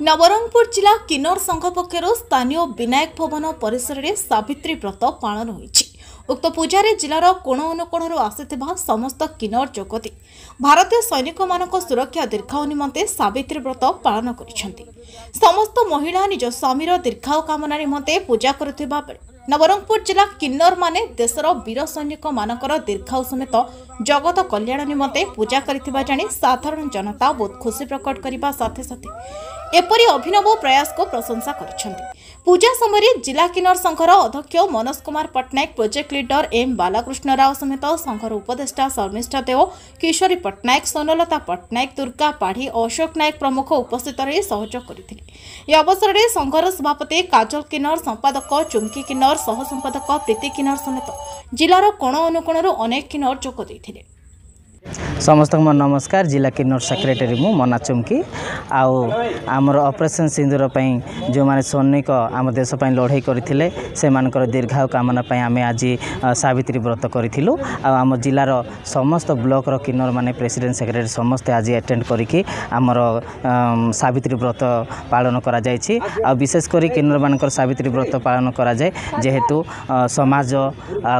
नवरंगपुर जिला किन्नर संघ पक्षर स्थानीय विनायक भवन परिसर में सावित्री व्रत पालन होइछि। उक्त पूजा जिलार कोण अनुकोणरू आसिथिबा समस्त किन्नर जोगदी भारतीय सैनिक मानक सुरक्षा दीर्घायु निमंते सावित्री व्रत पालन करिसेंति। समस्त महिला निज स्वामीर दीर्घायु कामना निमंते पूजा करुथिबा बेले नवरंगपुर जिला किन्नर माने देशर वीर सैनिक मानकर दीर्घायु समेत जगत कल्याण निमंते पूजा करिथिबा जानि साधारण जनता बहुत खुशी प्रकट करने साथे साथे एपरी अभिनव प्रयास को प्रशंसा करिसेंति। पूजा समय जिला किन्नर संघर अध्यक्ष Manoj Kumar Pattnaik, project leader M Balakrishna Rao समेत संघर उपदेष्टा शर्मिष्ठा देव, किशोरी पट्टनायक, सोनलता पट्टनायक, दुर्गा पाढ़ी, अशोक नायक प्रमुख उपस्थित रही सहयोग करथिले। यह अवसर में संघर सभापति काजल किन्नर, संपादक चुमकी किन्नर, सह संपादक प्रीति किन्नर समेत जिलार कोण अनुकोणरू अनेक किन्नर जोग देथिले। समस्त नमस्कार। जिला किन्नर सेक्रेटरी मु मना चुमकी आमर ऑपरेशन सिंदूर जो माने सैनिक आम देश लड़ाई करथिले से मानकर दीर्घायु कामना आम आज सावित्री व्रत करूँ। आम जिलार समस्त ब्लॉक रो किन्नर माने प्रेसिडेंट सेक्रेटरी समस्त आज अटेंड करके आमर सावित्री व्रत पालन करा जायछि। विशेषकर किन्नर मानकर सावित्री व्रत पालन करा जाय जेहेतु समाज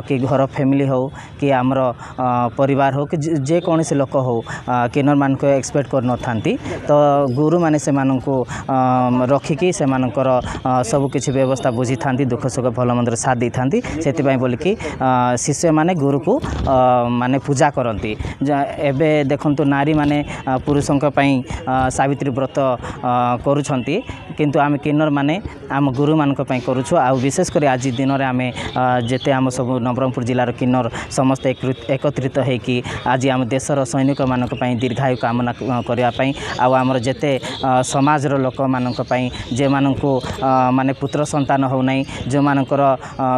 कि घर फैमिली हो कि आमर परिवार हो कि जे कौन से लोक हो किन्नर मान को एक्सपेक्ट कर नथांती तो गुरु माने से माननको रखिकी से मानकर सब किछि व्यवस्था बुझी थांती, दुख सुख भल मंदर साथ दी थांती। सेति पई बोल कि शिष्य माने गुरु को माने पूजा करंती। एबे देखंतु नारी माने पुरुषों पई सावित्री व्रत करूछंती किंतु आम किन्नर माने आम गुरु मानक पई करूछु। आ विशेष कर आज दिन रे आमे जेते आम सब नवरंगपुर जिलार किन्नर समस्त एकत्रित है कि आज आम देशर सैनिक मानक पई दीर्घायु कामना करने आमर जेते समाजर लोक मानक पई जे माननको माने पुत्र संतान हो नहीं, जो मानकर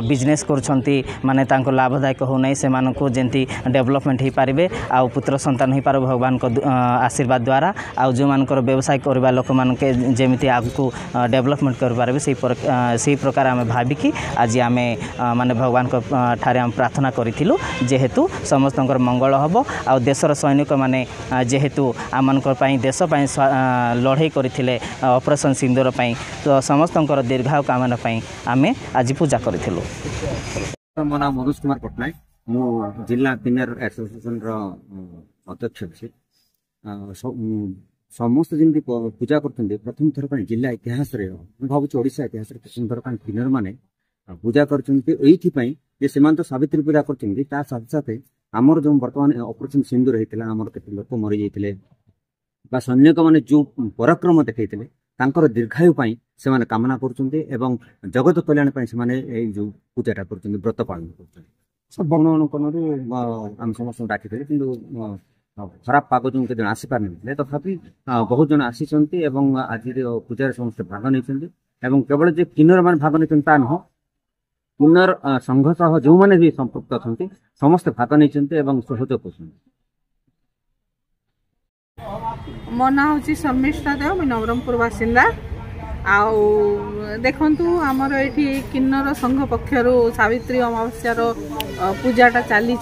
बिजनेस करुछंती माने तांको लाभदायक हो नहीं, से मानको जेंती डेवलपमेंट हो पारिबे आ पुत्र संतान हो पार भगवान को आशीर्वाद द्वारा आ जो मानकर व्यवसाय करबा लोक मानके जेमिति आगु डेवलपमेंट कर पारिबे से प्रकार आम भाविकी आज आम माने भगवान को ठारे आम प्रार्थना करिथिलु जेहेतु समस्तंकर मंगल हबो आ देशर सैनिक माने जेहेतु आमनकर पई देश पई लड़ाई करथिले ऑपरेशन सिंदूर पई तो समस्तंकर दीर्घायु कामना पई आमे आज पूजा करथिलु। मो नाम मनोज कुमार पट्टनायक, मो जिला किन्नर एसोसिएशन रो अध्यक्ष छी। समस्त जमी पूजा करते प्रथम थर पर जिला इतिहास भावुँ ओडिशा इतिहास प्रथम थर पर किन्नर माने पूजा कर सावित्री पूजा कर साथ साथ आमर जो बर्तमान ऑपरेशन सिंदूर होता आमर के लोक मरी जाते सैनिक मैंने जो पराक्रम देखते दीर्घायु से माने कामना कर जगत कल्याण से जो पूजाटा कर व्रत पालन कर सब वर्ण अनुकोण आम समस्त डाक कि खराब पाग जो के आसी पार नहीं तथापि बहुत जन आसी आज पूजा समस्त भाग नहीं केवल जो किन्नर मान भाग नहीं नुह किन्नर संघ सह जो मैंने भी संपृक्त अच्छा समस्त भाग नहीं सहयोग कर। मो ना हूँ शर्मिष्ठा देव, मुझे नवरंगपुर बासिंदा। आउ देखंतु आमर एठी किन्नर संघ पक्षर सावित्री अमावस्यार पूजाटा चली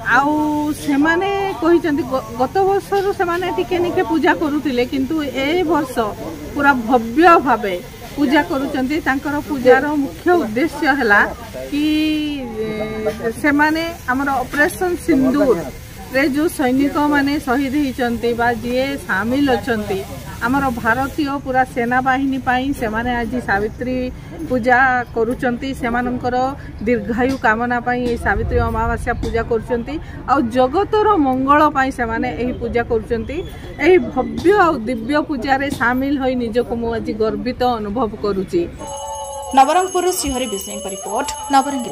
आउ से माने कहिसंती गत वर्ष से माने टिके निके पूजा करुतिले किंतु ए वर्ष पूरा भव्य भावे पूजा करुचंती। तांकर पूजार मुख्य उद्देश्य है कि से माने हमर ऑपरेशन सिंदूर रे जो सैनिक माने शहीद होती जी सामिल अछंती आमर भारतीय पूरा सेना बाहिनी पाई से माने आज सावित्री पूजा करुचंती। सेमानंकर दीर्घायु कामना पाई सावित्री अमावास्या पूजा करुचंती आ जगतर मंगल पाई से माने एही पूजा करुचंती। एही भव्य और दिव्य पूजा रे सामिल होई निजको मु आज गर्वित अनुभव करुची। नवरंगपुर श्रीहरि विष्णु रिपोर्ट नवरंग।